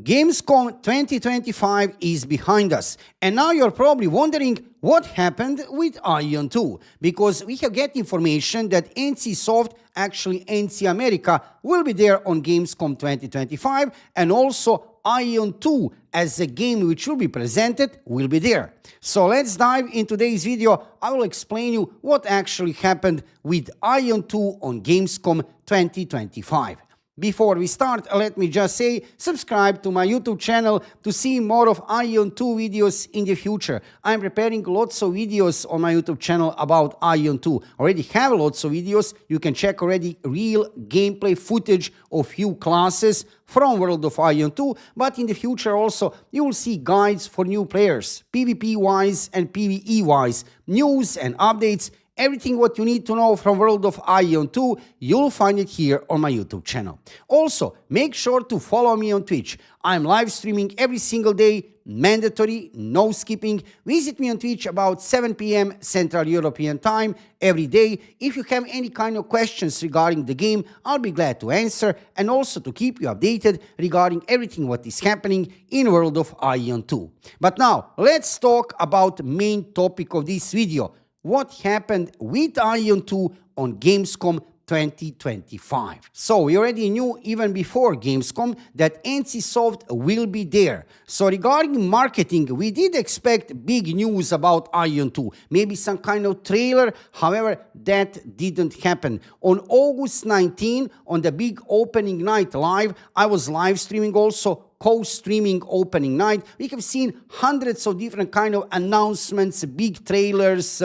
Gamescom 2025 is behind us, and now you're probably wondering what happened with AION 2, because we have get information that NCSoft, actually NC America, will be there on Gamescom 2025, and also AION 2 as a game which will be presented will be there. So let's dive in today's video. I will explain you what actually happened with AION 2 on Gamescom 2025. Before we start, let me just say, subscribe to my YouTube channel to see more of AION 2 videos in the future. I'm preparing lots of videos on my YouTube channel about AION 2. Already have lots of videos. You can check already real gameplay footage of few classes from World of AION 2, but in the future also you will see guides for new players, PvP-wise and PvE-wise, news and updates. Everything what you need to know from World of AION 2, you'll find it here on my YouTube channel. Also, make sure to follow me on Twitch. I'm live streaming every single day, mandatory, no skipping. Visit me on Twitch about 7 p.m. Central European Time every day. If you have any kind of questions regarding the game, I'll be glad to answer and also to keep you updated regarding everything what is happening in World of AION 2. But now, let's talk about the main topic of this video. What happened with AION 2 on Gamescom 2025. So we already knew even before Gamescom that NCSoft will be there. So regarding marketing, we did expect big news about AION 2, maybe some kind of trailer. However, that didn't happen. On August 19, on the big opening night live, I was live streaming also, co-streaming opening night. We have seen hundreds of different kind of announcements, big trailers,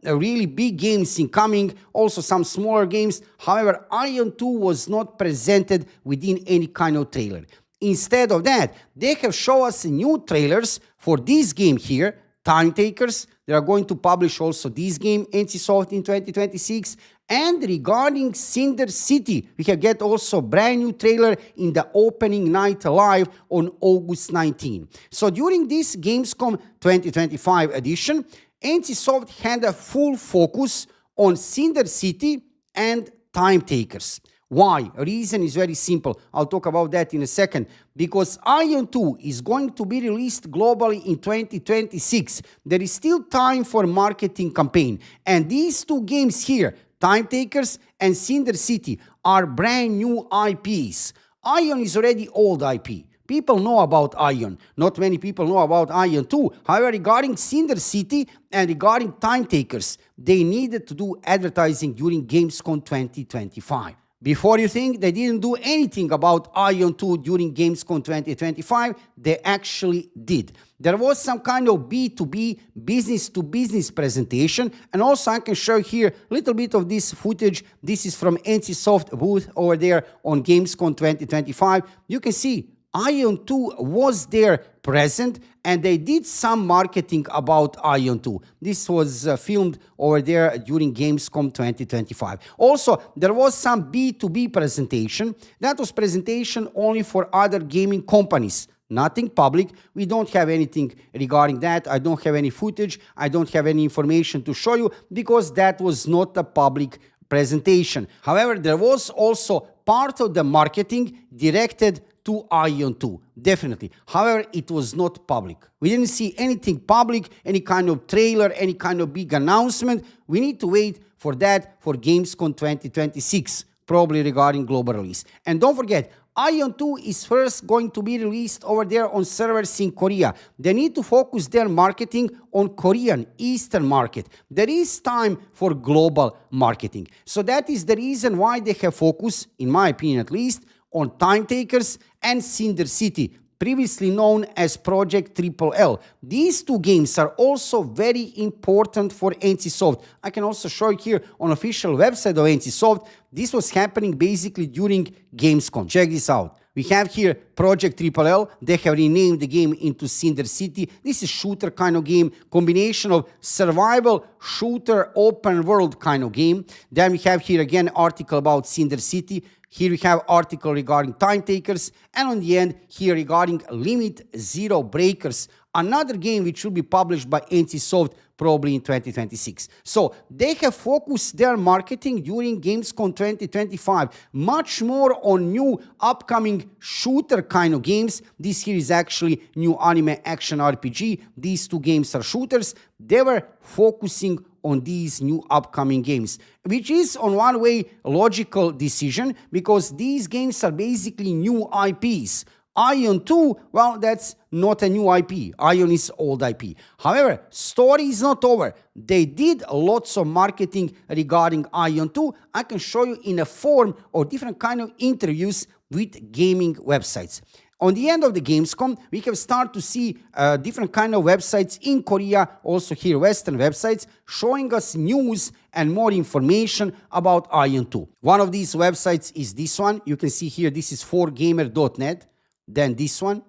really big games incoming, also some smaller games. However, AION 2 was not presented within any kind of trailer. Instead of that, they have shown us new trailers for this game here, Time Takers. They are going to publish also this game, NCSoft, in 2026. And regarding Cinder City, we can get also brand new trailer in the opening night live on August 19. So during this Gamescom 2025 edition, NCSoft had a full focus on Cinder City and Time Takers. Why? Reason is very simple. I'll talk about that in a second. Because AION 2 is going to be released globally in 2026. There is still time for marketing campaign. And these two games here, Time Takers and Cinder City, are brand new IPs. AION is already old IP. People know about AION. Not many people know about AION 2. However, regarding Cinder City and regarding Time Takers, they needed to do advertising during Gamescom 2025. Before you think they didn't do anything about AION 2 during Gamescom 2025, they actually did. There was some kind of B2B, business-to-business presentation, and also I can show here a little bit of this footage. This is from NCSoft booth over there on Gamescom 2025. You can see AION 2 was there present, and they did some marketing about AION 2. This was filmed over there during Gamescom 2025. Also, there was some B2B presentation. That was presentation only for other gaming companies. Nothing public. We don't have anything regarding that. I don't have any footage. I don't have any information to show you because that was not a public presentation. However, there was also part of the marketing directed to AION 2, definitely. However, it was not public. We didn't see anything public, any kind of trailer, any kind of big announcement. We need to wait for that for Gamescom 2026, probably regarding global release. And don't forget, AION 2 is first going to be released over there on servers in Korea. They need to focus their marketing on Korean Eastern market. There is time for global marketing. So that is the reason why they have focused, in my opinion at least, on Time Takers and Cinder City, previously known as Project Triple L. These two games are also very important for NCSoft. I can also show you here on official website of NCSoft. This was happening basically during Gamescom. Check this out. We have here Project Triple L. They have renamed the game into Cinder City. This is shooter kind of game, combination of survival, shooter, open world kind of game. Then we have here again article about Cinder City. Here we have article regarding Time Takers, and on the end here regarding Limit Zero Breakers, another game which will be published by NCSoft probably in 2026. So they have focused their marketing during Gamescom 2025 much more on new upcoming shooter kind of games. This here is actually new anime action RPG. These two games are shooters. They were focusing on these new upcoming games, which is on one way a logical decision because these games are basically new IPs. AION 2, well, that's not a new IP. AION is old IP. However, story is not over. They did lots of marketing regarding AION 2. I can show you in a form of different kind of interviews with gaming websites. On the end of the Gamescom, we have started to see different kind of websites in Korea, also here Western websites, showing us news and more information about AION 2. One of these websites is this one. You can see here, this is 4gamer.net. Then this one,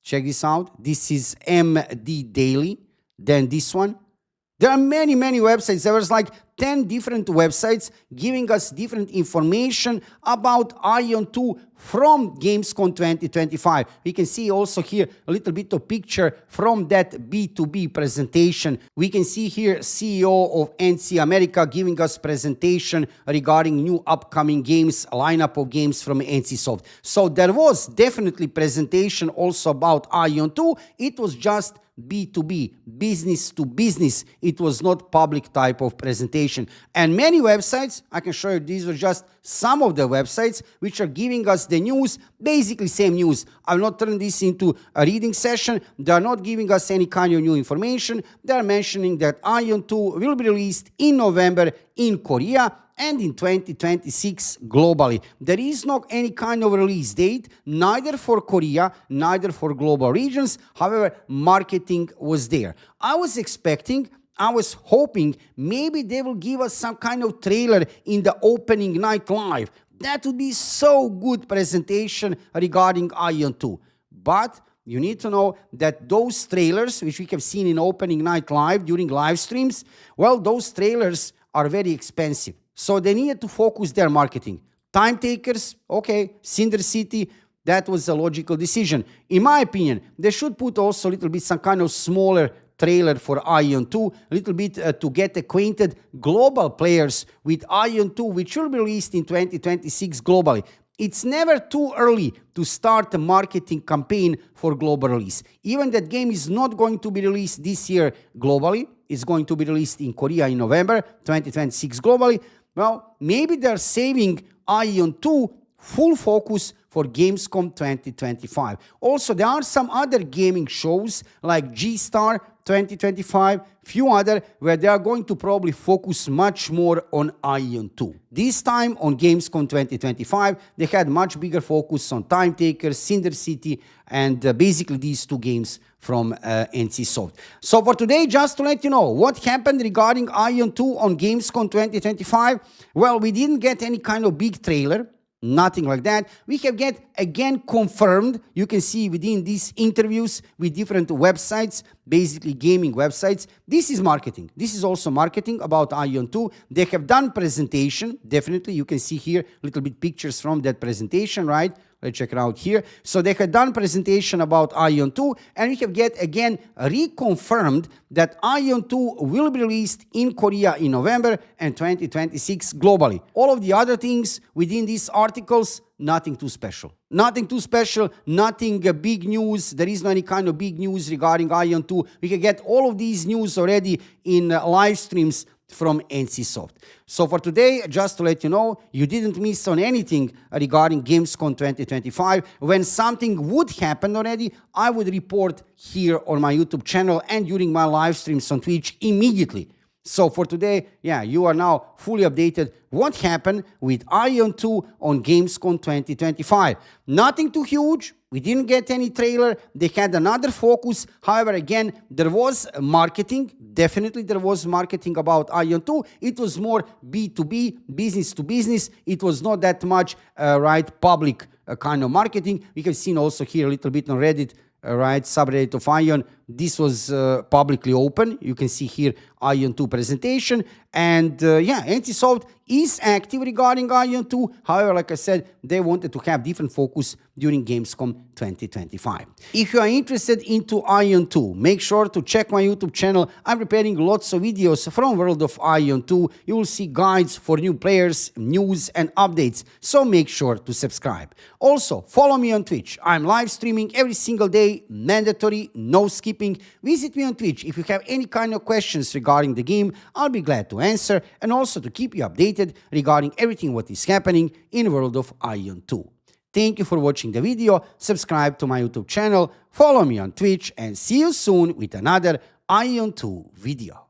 check this out. This is MD Daily. Then this one. There are many websites. There was like 10 different websites giving us different information about AION 2 from Gamescom 2025. We can see also here a little bit of picture from that B2B presentation. We can see here CEO of NC America giving us presentation regarding new upcoming games, a lineup of games from NCSoft. So there was definitely presentation also about AION 2. It was just B2B, business to business. It was not public type of presentation. And many websites, I can show you, these were just some of the websites which are giving us the news, basically same news. I'll not turn this into a reading session. They are not giving us any kind of new information. They are mentioning that AION 2 will be released in November in Korea and in 2026 globally. There is not any kind of release date, neither for Korea, neither for global regions. However, marketing was there. I was hoping maybe they will give us some kind of trailer in the opening night live. That would be so good presentation regarding AION 2. But you need to know that those trailers, which we have seen in opening night live during live streams, well, those trailers are very expensive. So they needed to focus their marketing. Time takers, okay, Cinder City, that was a logical decision. In my opinion, they should put also a little bit some kind of smaller trailer for AION 2, a little bit to get acquainted global players with AION 2, which will be released in 2026 globally. It's never too early to start a marketing campaign for global release. Even that game is not going to be released this year globally. It's going to be released in Korea in November 2026 globally. Well, maybe they're saving AION 2 full focus for Gamescom 2025. Also, there are some other gaming shows like G-Star 2025, few other where they are going to probably focus much more on AION 2. This time on Gamescom 2025, they had much bigger focus on Time Takers, Cinder City, and basically these two games from NCSoft. So for today, just to let you know what happened regarding AION 2 on Gamescom 2025, well, we didn't get any kind of big trailer. Nothing like that. We have get again confirmed. You can see within these interviews with different websites, basically gaming websites. This is marketing. This is also marketing about AION 2. They have done presentation. Definitely, you can see here a little bit pictures from that presentation, right? Let's check it out here. So they have done presentation about AION 2, and we have get again reconfirmed that AION 2 will be released in Korea in November and 2026 globally. All of the other things within these articles, nothing too special. Nothing too special, nothing big news. There is no any kind of big news regarding AION 2. We can get all of these news already in live streams from NCSoft. So for today, just to let you know, you didn't miss on anything regarding Gamescom 2025. When something would happen already, I would report here on my YouTube channel and during my live streams on Twitch immediately. So for today, yeah, you are now fully updated what happened with AION 2 on Gamescom 2025. Nothing too huge. We didn't get any trailer. They had another focus. However, again, there was marketing. Definitely there was marketing about AION 2. It was more B2B, business to business. It was not that much, public kind of marketing. We have seen also here a little bit on Reddit, subreddit of AION, this was publicly open. You can see here AION 2 presentation. And yeah, NCSoft is active regarding AION 2. However, like I said, they wanted to have different focus during Gamescom 2025. If you are interested into AION 2, make sure to check my YouTube channel. I'm preparing lots of videos from World of AION 2. You will see guides for new players, news and updates, so make sure to subscribe. Also, follow me on Twitch. I'm live streaming every single day, mandatory, no skipping. Visit me on Twitch if you have any kind of questions regarding the game. I'll be glad to answer, and also to keep you updated regarding everything what is happening in World of AION 2. Thank you for watching the video, subscribe to my YouTube channel, follow me on Twitch, and see you soon with another AION 2 video.